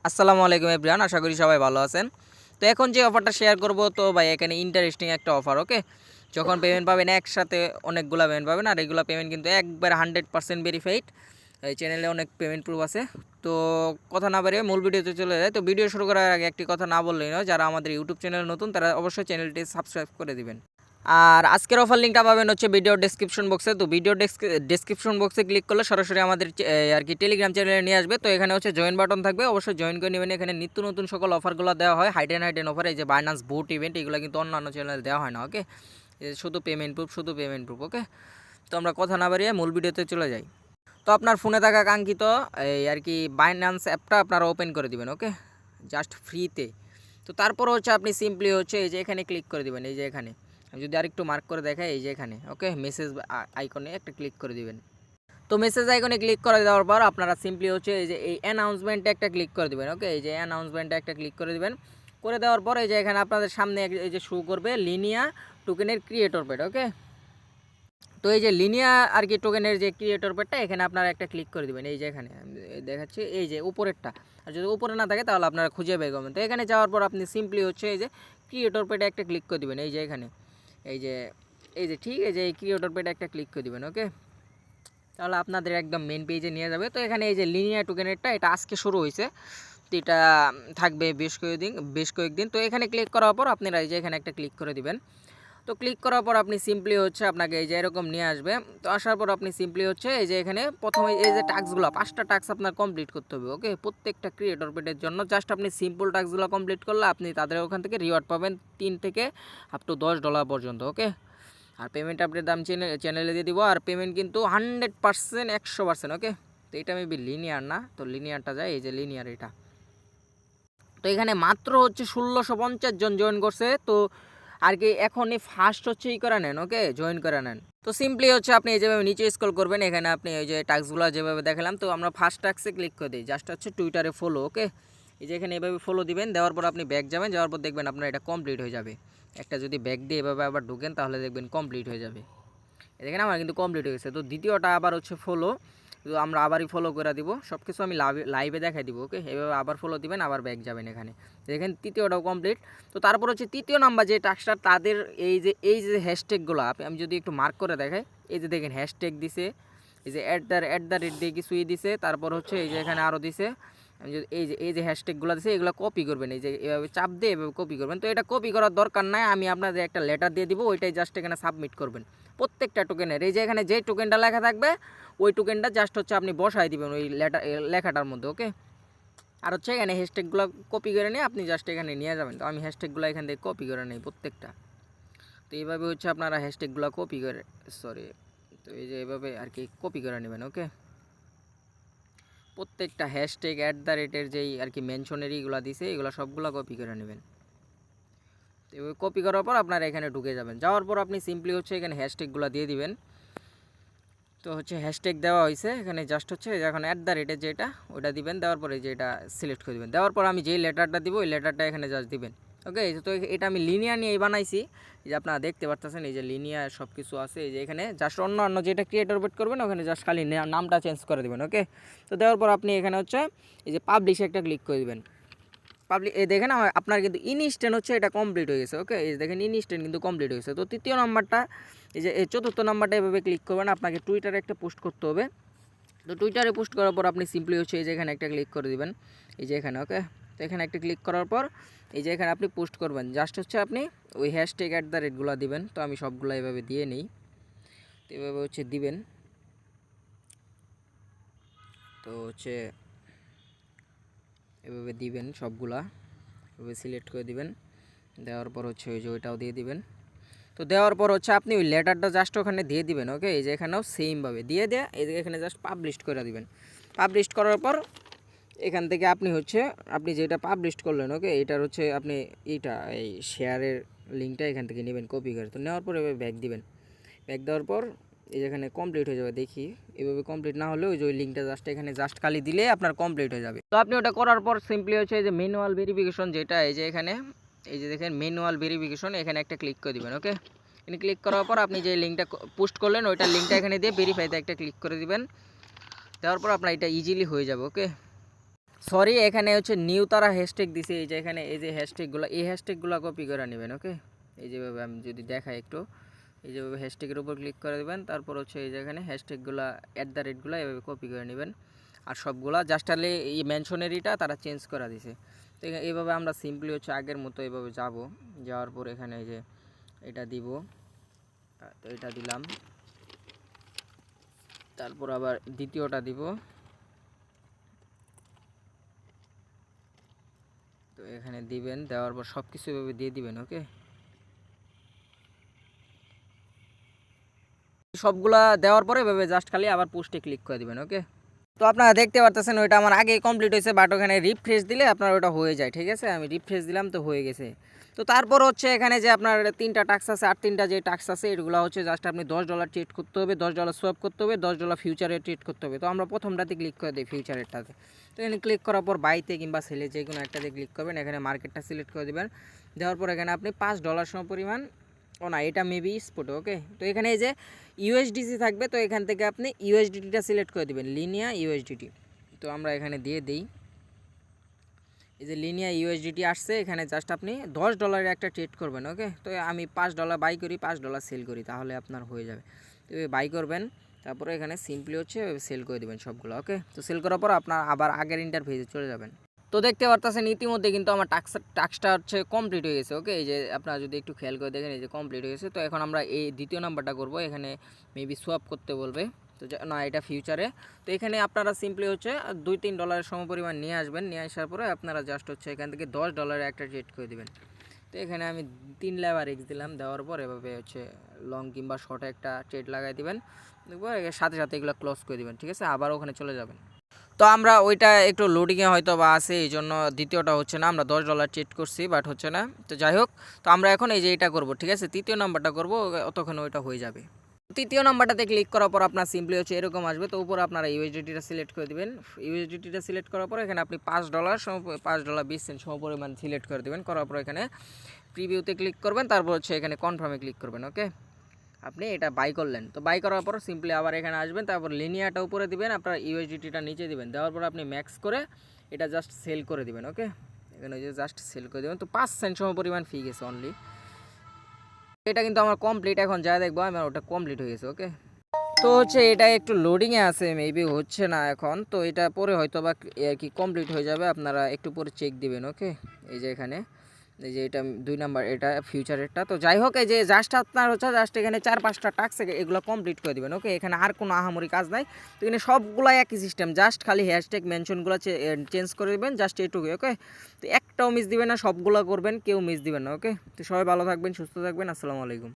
আসসালামু আলাইকুম এভরিওয়ান, আশা করি সবাই ভালো আছেন। তো এখন যে অফারটা শেয়ার করব, তো ভাই এখানে ইন্টারেস্টিং একটা অফার। ওকে, যখন পেমেন্ট পাবেন একসাথে অনেকগুলো পেমেন্ট পাবেন, আর এগুলো পেমেন্ট কিন্তু একবার 100% ভেরিফাইড। এই চ্যানেলে অনেক পেমেন্ট প্রুফ আছে। তো কথা না বাড়িয়ে মূল ভিডিওতে চলে যায়। তো ভিডিও শুরু করার আগে একটি কথা না বললেই নয়, যারা আমাদের ইউটিউব চ্যানেল নতুন তারা অবশ্যই চ্যানেলটি সাবস্ক্রাইব করে দিবেন। আর আজকের অফার লিঙ্কটা পাবেন হচ্ছে ভিডিও ডেসক্রিপশন বক্সে। তো ভিডিও ডেসক্রিপশন বক্সে ক্লিক করলে সরাসরি আমাদের আর কি টেলিগ্রাম চ্যানেলে নিয়ে আসবে। তো এখানে হচ্ছে জয়েন বাটন থাকবে, অবশ্যই জয়েন করে নেবেন। এখানে নিত্য নতুন সকল অফারগুলো দেওয়া হয়, হাইডেন অফার। এই যে বাইনান্স বুট ইভেন্ট, এগুলো কিন্তু অন্যান্য চ্যানেলে দেওয়া হয় না। ওকে, শুধু পেমেন্ট প্রুফ। ওকে, তো আমরা কথা না বাড়িয়ে মূল ভিডিওতে চলে যাই। তো আপনার ফোনে থাকা কাঙ্ক্ষিত এই আর কি বাইনান্স অ্যাপটা আপনারা ওপেন করে দিবেন। ওকে, জাস্ট ফ্রিতে। তো তারপর হচ্ছে আপনি সিম্পলি হচ্ছে এই যে এখানে ক্লিক করে দিবেন। এই যে এখানে আমি যদি আরেকটু মার্ক করে দেখাই, এই যে এখানে ওকে মেসেজ আইকনে একটা ক্লিক করে দিবেন। তো মেসেজ আইকনে ক্লিক করে দেওয়ার পর আপনারা সিম্পলি হচ্ছে এই যে এই অ্যানাউন্সমেন্টে একটা ক্লিক করে দিবেন। ওকে, এই যে অ্যানাউন্সমেন্টে একটা ক্লিক করে দিবেন। করে দেওয়ার পর এই যে এখানে আপনাদের সামনে এই যে শো করবে লিনিয়া টোকেনের ক্রিয়েটর পেড। ওকে, তো এই যে লিনিয়া আর কি টোকেনের যে ক্রিয়েটর পেডটা, এখানে আপনারা একটা ক্লিক করে দিবেন। এই যে এখানে দেখাচ্ছি এই যে উপরেরটা, আর যদি উপরে না থাকে তাহলে আপনারা খুঁজে বের করবেন। তো এখানে যাওয়ার পর আপনি সিম্পলি হচ্ছে এই যে ক্রিয়েটর পেডে একটা ক্লিক করে দিবেন। এই যে এখানে এই যে ঠিক এই যে এই ক্রিয়েটর পেডে একটা ক্লিক করে দিবেন। ওকে, তাহলে আপনাদের একদম মেন পেজে নিয়ে যাবে। তো এখানে এই যে লিনিয়া টোকেনেরটা, এটা আজকে শুরু হয়েছে। তো এটা থাকবে বেশ কয়েকদিন। তো এখানে ক্লিক করার পর আপনারা এই যে এখানে একটা ক্লিক করে দিবেন। তো ক্লিক করার পর আপনি সিম্পলি হচ্ছে আপনাকে এই যে এরকম নিয়ে আসবে। তো আসার পর আপনি সিম্পলি হচ্ছে এই যে এখানে প্রথমে এই যে টাস্কগুলো 5টা টাস্ক আপনার কমপ্লিট করতে হবে। ওকে, প্রত্যেকটা ক্রিয়েটর পেডের জন্য জাস্ট আপনি সিম্পল টাস্কগুলো কমপ্লিট করলে আপনি তাদের ওখান থেকে রিওয়ার্ড পাবেন 3 থেকে আপ টু $10 পর্যন্ত। ওকে, আর পেমেন্ট আপডেট দাম চ্যানেলে দিয়ে দিব। আর পেমেন্ট কিন্তু 100% 100%। ওকে, তো এটা মেবি লিনিয়ার না, তো লিনিয়ারটা যায়। এই যে লিনিয়ার এটা, তো এখানে মাত্র হচ্ছে 1650 জন জয়েন করছে। তো আর কি এখনই ফার্স্ট হচ্ছে করে নেন। ওকে, জয়েন করে নেন। তো সিম্পলি হচ্ছে আপনি এই যেভাবে নিচে স্ক্রল করবেন, এখানে আপনি এই যে টাস্কগুলো যেভাবে দেখালাম, তো আমরা ফার্স্ট টাস্কে ক্লিক করে দিই। জাস্ট হচ্ছে টুইটারে ফলো। ওকে, এই যে এখানে এভাবে ফলো দিবেন। দেওয়ার পর আপনি ব্যাক যাবেন, যাওয়ার পর দেখবেন আপনার এটা কমপ্লিট হয়ে যাবে। একটা যদি ব্যাক দিয়ে এভাবে আবার ঢুকেন তাহলে দেখবেন কমপ্লিট হয়ে যাবে। দেখেন আমার কিন্তু কমপ্লিট হয়ে গেছে। তো দ্বিতীয়টা আবার হচ্ছে ফলো, তো আমরা আবারই ফলো করে দিব। সব কিছু আমি লাইভে দেখাই দিব। ওকে, এভাবে আবার ফলো দিবেন, আবার ব্যাক যাবেন। এখানে দেখেন তৃতীয়টাও কমপ্লিট। তো তারপর হচ্ছে তৃতীয় নাম্বার যে টাস্কটা, তাদের এই যে হ্যাশট্যাগুলো আমি যদি একটু মার্ক করে দেখাই, এই যে দেখেন হ্যাশট্যাগ দিছে, এই যে অ্যাট দ্য রেট দিয়ে কিছুই দিছে। তারপর হচ্ছে এই যে এখানে আরও দিছে। আমি যদি এই যে হ্যাশট্যাগুলো দিছে, এগুলো কপি করবেন। এই যে এভাবে চাপ দিয়ে এভাবে কপি করবেন। তো এটা কপি করার দরকার নাই, আমি আপনাদের একটা লেটার দিয়ে দিব, ওইটাই জাস্ট এখানে সাবমিট করবেন প্রত্যেকটা টোকেনের। এই যে এখানে যে টোকেনটা লেখা থাকবে ওই টোকেনটা জাস্ট হচ্ছে আপনি বসাই দিবেন ওই লেখাটার মধ্যে। ওকে, আর হচ্ছে এখানে হ্যাশট্যাগুলো কপি করে নিয়ে আপনি জাস্ট এখানে নিয়ে যাবেন। তো আমি হ্যাশট্যাগুলো এখান থেকে কপি করে নিই প্রত্যেকটা। তো এইভাবে হচ্ছে আপনারা হ্যাশট্যাগুলো কপি করে, সরি, তো এই যে এভাবে আর কি কপি করে নেবেন। ওকে, প্রত্যেকটা হ্যাশট্যাগ @রেটের যেই আর কি মেনশনারিগুলো দিছে, এগুলো সবগুলো কপি করে নেবেন। তো এভাবে কপি করার পর আপনারা এখানে ঢুকে যাবেন। যাওয়ার পর আপনি সিম্পলি হচ্ছে এখানে হ্যাশট্যাগুলো দিয়ে দিবেন। তো হচ্ছে হ্যাশট্যাগ দেওয়া হয়েছে, এখানে জাস্ট হচ্ছে এখন @রেটের যেটা ওটা দিবেন। দেওয়ার পরে যেটা সিলেক্ট করে দেবেন। দেওয়ার পর আমি যেই লেটারটা দিব ওই লেটারটা এখানে জাস্ট দিবেন। ওকে, তো এটা আমি লিনিয়া নিয়েই বানাইছি। এই যে আপনারা দেখতে পাচ্ছেন এই যে লিনিয়া সব কিছু আছে। এই যে এখানে জাস্ট অন্য যেটা ক্রিয়েটর বেট করবেন ওখানে জাস্ট খালি নামটা চেঞ্জ করে দেবেন। ওকে, তো দেওয়ার পর আপনি এখানে হচ্ছে এই যে পাবলিশ একটা ক্লিক করে দেবেন। এই দেখেন আপনার কিন্তু ইনস্ট্যান্ট হচ্ছে এটা কমপ্লিট হয়ে গেছে। ওকে, এই দেখেন ইনস্ট্যান্ট কিন্তু কমপ্লিট হয়ে গেছে। তো তৃতীয় নাম্বারটা এই যে এই চতুর্থ নাম্বারটা এভাবে ক্লিক করবেন। আপনাকে টুইটারে একটা পোস্ট করতে হবে। তো টুইটারে পোস্ট করার পর আপনি সিম্পলি হচ্ছে এই যে এখানে একটা ক্লিক করে দিবেন। এই যে এখানে, ওকে, তো এখানে একটা ক্লিক করার পর এই যে এখানে আপনি পোস্ট করবেন। জাস্ট হচ্ছে আপনি ওই হ্যাশট্যাগ @রেটগুলো দিবেন। তো আমি সবগুলো এভাবে দিয়ে নিই। তো এভাবে হচ্ছে দিবেন। তো হচ্ছে এভাবে দিবেন সবগুলা, এভাবে সিলেক্ট করে দিবেন। দেওয়ার পর হচ্ছে ওই যে ওইটাও দিয়ে দিবেন। তো দেওয়ার পর হচ্ছে আপনি ওই লেটারটা জাস্ট ওখানে দিয়ে দিবেন। ওকে, এই যে এখানেও সেমভাবে দিয়ে এই যে এখানে জাস্ট পাবলিশ করে দিবেন। পাবলিশ করার পর এখান থেকে আপনি যেটা পাবলিশ করলেন, ওকে, এটার হচ্ছে আপনি এই শেয়ারের লিঙ্কটা এখান থেকে নেবেন কপি করে। তো নেওয়ার পর এভাবে ব্যাক দিবেন। ব্যাক দেওয়ার পর এই যেখানে কমপ্লিট হয়ে যাবে। দেখি এভাবে কমপ্লিট না হলে ওই যে ওই লিঙ্কটা জাস্ট এখানে জাস্ট খালি দিলে আপনার কমপ্লিট হয়ে যাবে। তো আপনি ওটা করার পর সিম্পলি হচ্ছে এই যে ম্যানুয়াল ভেরিফিকেশন যেটা, এই যে এখানে এই যে দেখেন ম্যানুয়াল ভেরিফিকেশন, এখানে একটা ক্লিক করে দিবেন। ওকে, এখানে ক্লিক করার পর আপনি যে লিঙ্কটা পোস্ট করলেন ওইটার লিঙ্কটা এখানে দিয়ে ভেরিফাইতে একটা ক্লিক করে দিবেন। দেওয়ার পর আপনার এটা ইজিলি হয়ে যাবে। ওকে, সরি, এখানে হচ্ছে নিউ তারা হ্যাশট্যাগ দিছে, এই যে এখানে এই যে হ্যাশট্যাগুলো, এই হ্যাশট্যাগুলো কপি করে নেবেন। ওকে, এই যেভাবে আমি যদি দেখাই একটু, এই যেভাবে হ্যাশট্যাগের উপর ক্লিক করে দেবেন, তারপর হচ্ছে এই যে এখানে হ্যাশট্যাগুলো @গুলো এভাবে কপি করে নেবেন। আর সবগুলা জাস্ট আলে এই মেনশনেরিটা তারা চেঞ্জ করে দিছে। তো এইভাবে আমরা সিম্পলি হচ্ছে আগের মতো এইভাবে যাব, যাওয়ার পর এখানে এই যে এটা দিব, তো এটা দিলাম, তারপর আবার দ্বিতীয়টা দিব, তো এখানে দিবেন, দেওয়ার পর সব কিছু এভাবে দিয়ে দিবেন। ওকে, সবগুলা দেওয়ার পরে এভাবে জাস্ট খালি আবার পোস্টে ক্লিক করে দিবেন। ওকে, তো আপনারা দেখতে পারতেছেন ওইটা আমার আগেই কমপ্লিট হয়েছে, বাট ওখানে রিফ্রেশ দিলে আপনার ওটা হয়ে যায়। ঠিক আছে, আমি রিফ্রেশ দিলাম তো হয়ে গেছে। তো তারপর হচ্ছে এখানে যে আপনার 3টা টাস্ক আছে, আর 3টা যে টাস্ক আছে এগুলো হচ্ছে জাস্ট আপনি $10 ট্রেড করতে হবে, $10 সোয়াপ করতে হবে, $10 ফিউচারে ট্রেড করতে হবে। তো আমরা প্রথমটাতে ক্লিক করে দিই, ফিউচারেরটাতে। তো এখানে ক্লিক করার পর বাইতে কিংবা সেলে যে কোনো একটাতে ক্লিক করবেন, এখানে মার্কেটটা সিলেক্ট করে দেবেন। দেওয়ার পর এখানে আপনি $5 সমপরিমাণ, ও না এটা মেবি স্পট। ওকে, তো এখানে এই যে ইউএসডিসি থাকবে, তো এখান থেকে আপনি ইউএসডিটিটা সিলেক্ট করে দেবেন, লিনিয়া ইউএসডিটি। তো আমরা এখানে দিয়ে দিই, এই যে লিনিয়া ইউএসডিটি আসছে, এখানে জাস্ট আপনি $10 একটা ট্রেড করবেন। ওকে, তো আমি $5 বাই করি, $5 সেল করি, তাহলে আপনার হয়ে যাবে। তো বাই করবেন, তারপরে এখানে সিম্পলি হচ্ছে সেল করে দেবেন সবগুলো। ওকে, তো সেল করার পর আপনার আবার আগের ইন্টারফেসে চলে যাবেন। তো দেখতে পারতেছেন ইতিমধ্যে কিন্তু আমার টাস্কটা হচ্ছে কমপ্লিট হয়ে গেছে। ওকে, এই যে আপনারা যদি একটু খেয়াল করে দেখেন, এই যে কমপ্লিট হয়ে গেছে। তো এখন আমরা এই দ্বিতীয় নাম্বারটা করব, এখানে মেবি সোয়াপ করতে বলবে, তো না এটা ফিউচারে। তো এখানে আপনারা সিম্পলি হচ্ছে $2-3 সমপরিমাণ নিয়ে আসবেন, নিয়ে আসার পরে আপনারা জাস্ট হচ্ছে এখান থেকে $10 একটা ট্রেড করে দেবেন। তো এখানে আমি 3 লেবার এক্স দিলাম, দেওয়ার পর এভাবে হচ্ছে লং কিংবা শর্টে একটা ট্রেড লাগাই দিবেন, দেখবো সাথে সাথে এগুলো ক্লোজ করে দিবেন। ঠিক আছে, আবার ওখানে চলে যাবেন। তো আমরা ওইটা একটু লোডিংয়ে হয়তো বা আছে, এই জন্য দ্বিতীয়টা হচ্ছে না, আমরা $10 ট্রেড করছি বাট হচ্ছে না। তো যাই হোক, তো আমরা এখন এই যে এটা করবো। ঠিক আছে, তৃতীয় নাম্বারটা করবো, ততক্ষণ ওইটা হয়ে যাবে। তৃতীয় নাম্বারটাতে ক্লিক করার পর আপনার সিম্পলি হচ্ছে এরকম আসবে। তো উপরে আপনারা ইউএসডিটিটা সিলেক্ট করে দিবেন। ইউএসডিটিটা সিলেক্ট করার পর এখানে আপনি $5.20 সমপরিমাণ সিলেক্ট করে দেবেন। করার পর এখানে প্রিভিউতে ক্লিক করবেন, তারপর হচ্ছে এখানে কনফার্মে ক্লিক করবেন। ওকে, আপনি এটা বাই করলেন। তো বাই করার পর সিম্পলি আবার এখানে আসবেন, তারপর লিনিয়াটা উপরে দিবেন, আপনার ইউএসডিটিটা নিচে দিবেন। দেওয়ার পর আপনি ম্যাক্স করে এটা জাস্ট সেল করে দিবেন। ওকে, এখানে যে জাস্ট সেল করে দেবেন। তো 5 সেন্ট সমপরিমাণ ফি গেছে অনলি। এটা কিন্তু আমার কমপ্লিট, এখন যা দেখবো আমার ওটা কমপ্লিট হয়ে গেছে। ওকে, তো হচ্ছে এটা একটু লোডিংয়ে আছে, মেবি হচ্ছে না এখন। তো এটা পরে হয়তো বা আর কি কমপ্লিট হয়ে যাবে, আপনারা একটু পরে চেক দিবেন। ওকে, এই যে এখানে এই যে এটা 2 নাম্বার, এটা ফিউচারেরটা। তো যাই হোক, এই যে জাস্ট আপনার হচ্ছে জাস্ট এখানে 4-5টা টাস্ক এগুলো কমপ্লিট করে দেবেন। ওকে, এখানে আর কোনো আহামরি কাজ নাই। তো এখানে সবগুলাই একই সিস্টেম, জাস্ট খালি হ্যাশট্যাগ মেনশনগুলো চেঞ্জ করে দেবেন, জাস্ট এইটুকুই। ওকে, তো একটাও মিস দিবেন না, সবগুলো করবেন, কেউ মিস দিবেন না। ওকে, তো সবাই ভালো থাকবেন, সুস্থ থাকবেন, আসসালামু আলাইকুম।